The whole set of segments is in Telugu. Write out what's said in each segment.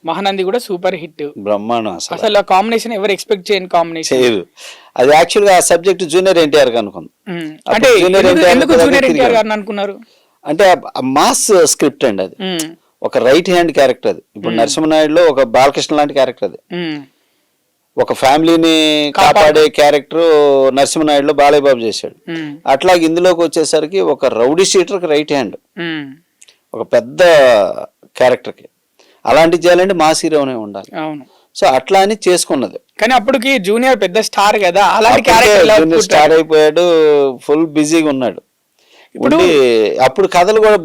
మహానంది కూడా సూపర్ హిట్, బ్రహ్మాండం. అసలు ఆ కాంబినేషన్ ఎవరు ఎక్స్పెక్ట్ చేయని కాంబినేషన్. చేయరు. అది యాక్చువల్ గా ఆ సబ్జెక్ట్ జూనియర్ ఎన్టీఆర్ అనుకుంది. అంటే ఎందుకు జూనియర్ ఎన్టీఆర్ గారిని అనుకున్నారు అంటే మాస్ స్క్రిప్ట్ అండి అది, ఒక రైట్ హ్యాండ్ క్యారెక్టర్ అది. ఇప్పుడు నరసింహనాయుడులో ఒక బాలకృష్ణ లాంటి క్యారెక్టర్ అది, ఒక ఫ్యామిలీని కాపాడే క్యారెక్టర్ నరసింహనాయుడులో బాలయ్య బాబు చేశాడు. అట్లాగే ఇందులోకి వచ్చేసరికి ఒక రౌడీ షీటర్కి రైట్ హ్యాండ్, ఒక పెద్ద క్యారెక్టర్కి. అలాంటి చేయాలంటే మాస్ హీరోనే ఉండాలి. సో అట్లా అని చేసుకున్నది. కానీ అప్పటికి జూనియర్ పెద్ద స్టార్ కదా, అలాంటి క్యారెక్టర్ స్టార్ అయిపోయాడు, ఫుల్ బిజీగా ఉన్నాడు. ఇప్పుడు అప్పుడు కథలు కూడా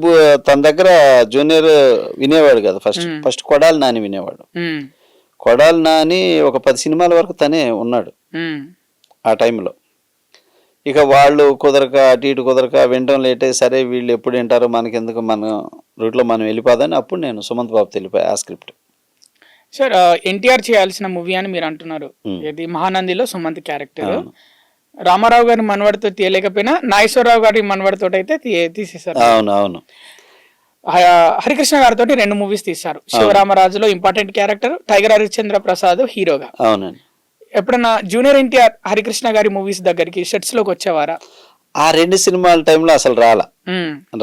తన దగ్గర జూనియర్ వినేవాడు కదా. ఫస్ట్ కొడాలి నాని వినేవాడు. కొడాలి నాని ఒక 10 సినిమాల వరకు తనే ఉన్నాడు ఆ టైంలో. ఇక వాళ్ళు కుదరక అటు ఇటు కుదరక వినడం లేటే, సరే వీళ్ళు ఎప్పుడు వింటారో మనకెందుకు, మన రూట్లో మనం వెళ్ళిపోదని అప్పుడు నేను సుమంత్ బాబుతో వెళ్ళిపోయా ఆ స్క్రిప్ట్. సార్ ఎన్టీఆర్ చేయాల్సిన మూవీ అని మీరు అంటున్నారు, ఇది మహానందిలో సుమంత్ క్యారెక్టర్. రామారావు గారి మనవడితో తీయలేకపోయినా నాగేశ్వరరావు గారి మనవడితో అయితే తీసేశారు. అవును అవును. హరికృష్ణ గారితో 2 మూవీస్ తీశారు. శివరామరాజులో important character, Tiger Harishchandra Prasad హీరోగా. అవునండి. ఎప్పుడన్నా జూనియర్ ఎన్టీఆర్ హరికృష్ణ గారి మూవీస్ దగ్గరికి సెట్స్ లోకి వచ్చేవారా? ఆ 2 సినిమాల టైంలో అసలు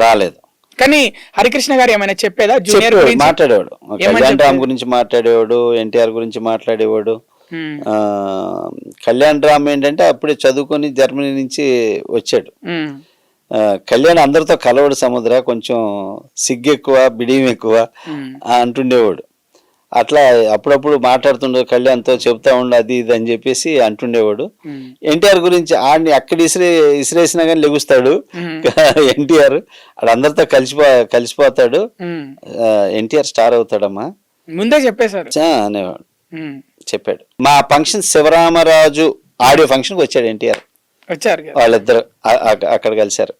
రాలేదు. కానీ హరికృష్ణ గారు ఏమైనా చెప్పేదా? జూనియర్ మాట్లాడేవాడు, కళ్యాణ్ రామ్ గురించి మాట్లాడేవాడు, ఎన్టీఆర్ గురించి మాట్లాడేవాడు. కళ్యాణ్ రామ్ ఏంటంటే అప్పుడే చదువుకొని జర్మనీ నుంచి వచ్చాడు. కళ్యాణ్ అందరితో కలవడు సముద్ర, కొంచెం సిగ్గు ఎక్కువ, బిడియం ఎక్కువ అంటుండేవాడు. అట్లా అప్పుడప్పుడు మాట్లాడుతుండే కళ్యాణ్తో, చెప్తా ఉండు అది ఇది అని చెప్పేసి అంటుండేవాడు. ఎన్టీఆర్ గురించి ఆడిని అక్కడ ఇసిరేసినా కానీ లెగుస్తాడు ఎన్టీఆర్, ఆడు అందరితో కలిసిపోతాడు. ఎన్టీఆర్ స్టార్ అవుతాడమ్మా ముందే చెప్పేశారు అనేవాడు, చెప్పాడు. మా ఫంక్షన్ శివరామరాజు ఆడియో ఫంక్షన్కి వచ్చాడు ఎన్టీఆర్, వచ్చారు వాళ్ళిద్దరు అక్కడ కలిశారు,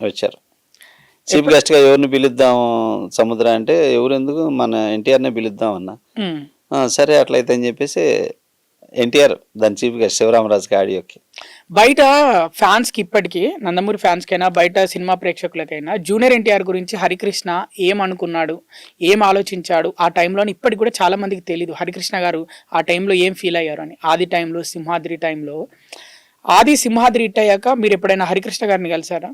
వచ్చారు. చీఫ్ గెస్ట్ గా ఎవరిని పిలుద్దాం సముద్ర అంటే, ఎవరెందుకు మన ఎన్టీఆర్నే పిలుద్దాం అన్నా. సరే అట్లయితే అని చెప్పేసి ఎన్టీఆర్ దాని చీఫ్ గెస్ట్ శివరామరాజుకి ఆడియోకి. బయట ఫ్యాన్స్ కి, ఇప్పటికీ నందమూరి ఫ్యాన్స్ కైనా బయట సినిమా ప్రేక్షకులకైనా జూనియర్ ఎన్టీఆర్ గురించి హరికృష్ణ ఏమనుకున్నాడు, ఏం ఆలోచించాడు ఆ టైంలో ఇప్పటికి కూడా చాలా మందికి తెలీదు. హరికృష్ణ గారు ఆ టైంలో ఏం ఫీల్ అయ్యారు అని. ఆది టైంలో, సింహాద్రి టైంలో. ఆది సింహాద్రి హిట్ అయ్యాక మీరు ఎప్పుడైనా హరికృష్ణ గారిని కలిసారా?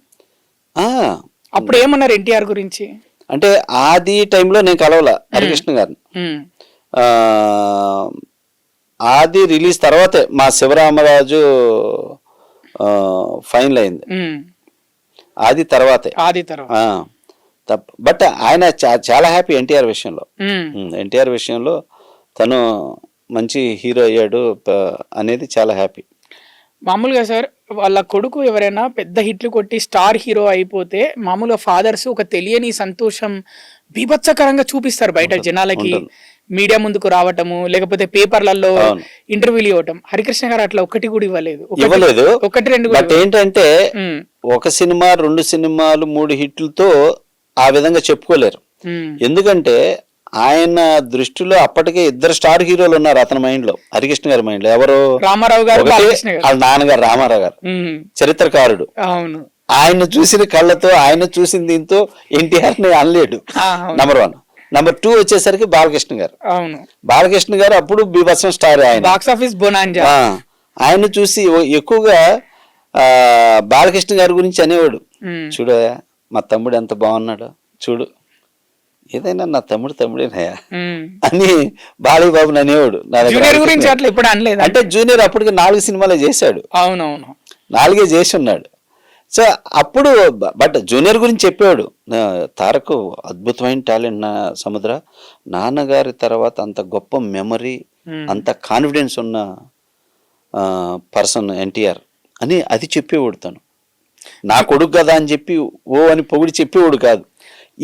అప్పుడు ఏమన్నారు ఎన్టీఆర్ గురించి? అంటే ఆది టైంలో నేను కలవల హరికృష్ణ గారిని. ఆది రిలీజ్ తర్వాతే మా శివరామరాజు ఫైనల్ అయింది, ఆది తర్వాతే. బట్ ఆయన చాలా హ్యాపీ ఎన్టీఆర్ విషయంలో. ఎన్టీఆర్ విషయంలో తను మంచి హీరో అయ్యాడు అనేది చాలా హ్యాపీ. మామూలుగా సార్ వాళ్ళ కొడుకు ఎవరైనా పెద్ద హిట్లు కొట్టి స్టార్ హీరో అయిపోతే మామూలుగా ఫాదర్స్ ఒక తెలియని సంతోషం బీభత్సకరంగా చూపిస్తారు బయట జనాలకి, మీడియా ముందుకు రావటము, లేకపోతే పేపర్లలో ఇంటర్వ్యూలు ఇవ్వటం. హరికృష్ణ గారు అట్లా ఒక్కటి కూడా ఇవ్వలేదు, 1-2. బట్ ఏంటంటే ఒక సినిమా, 2 సినిమాలు, 3 హిట్లతో ఆ విధంగా చెప్పుకోలేరు. ఎందుకంటే ఆయన దృష్టిలో అప్పటికే 2 స్టార్ హీరోలు ఉన్నారు అతని మైండ్ లో, హరికృష్ణ గారి మైండ్ లో. ఎవరు? రామారావు గారు, వాళ్ళ నాన్నగారు రామారావు గారు, చరిత్రకారుడు. అవును, ఆయన చూసిన కళ్ళతో, ఆయన చూసిన దీంతో ఎన్టీఆర్ ని అనలేడు. నంబర్ 1. నంబర్ 2 వచ్చేసరికి బాలకృష్ణ గారు. అవును, బాలకృష్ణ గారు అప్పుడు బీభత్సం స్టార్. ఆయన బాక్స్ ఆఫీస్ బొనాంజా. ఆయన చూసి ఎక్కువగా బాలకృష్ణ గారి గురించి అనేవాడు, చూడు మా తమ్ముడు ఎంత బాగున్నాడు, చూడు ఏదైనా నా తమ్ముడేనాయా అని బాలయ్య బాబుని అనేవాడు. అంటే జూనియర్ అప్పటికి 4 సినిమాలు చేశాడు. అవునవును, 4 చేసి ఉన్నాడు. సో అప్పుడు బట్ జూనియర్ గురించి చెప్పేవాడు, తారక్ అద్భుతమైన టాలెంట్ నా సముద్ర, నాన్నగారి తర్వాత అంత గొప్ప మెమరీ, అంత కాన్ఫిడెన్స్ ఉన్న పర్సన్ ఎన్టీఆర్ అని అది చెప్పేవాడు. తను నా కొడుకు కదా అని చెప్పి అని పొగిడి చెప్పేవాడు కాదు.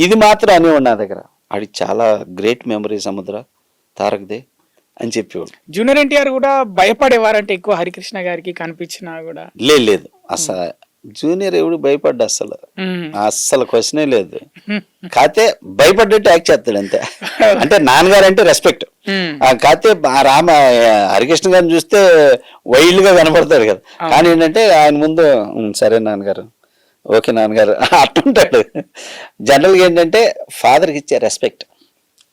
ఇది మాత్రం అనేవాడు నా దగ్గర, అది చాలా గ్రేట్ మెమరీ సముద్ర తారక్దే అని చెప్పేవాడు. జూనియర్ ఎన్టీఆర్ కూడా భయపడేవారంటే ఎక్కువ హరికృష్ణ గారికి కనిపించినా కూడా? లేదు అసలు జూనియర్ ఎవడు భయపడ్డా, అస్సలు క్వశ్చనే లేదు. కాకపోతే భయపడ్డట్టు యాక్ట్ చేస్తాడు అంతే. అంటే నాన్నగారు అంటే రెస్పెక్ట్. కాకపోతే హరికృష్ణ గారిని చూస్తే వైల్డ్ గా కనపడతాడు కదా, కానీ ఏంటంటే ఆయన ముందు సరే నాన్నగారు, ఓకే నాన్నగారు అట్టుంటాడు. జనరల్గా ఏంటంటే ఫాదర్కి ఇచ్చే రెస్పెక్ట్,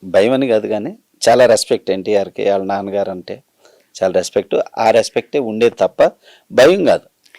భయం అని కాదు కానీ చాలా రెస్పెక్ట్ ఎన్టీఆర్కి వాళ్ళ నాన్నగారు అంటే చాలా రెస్పెక్ట్. ఆ రెస్పెక్టే ఉండేది తప్ప భయం కాదు.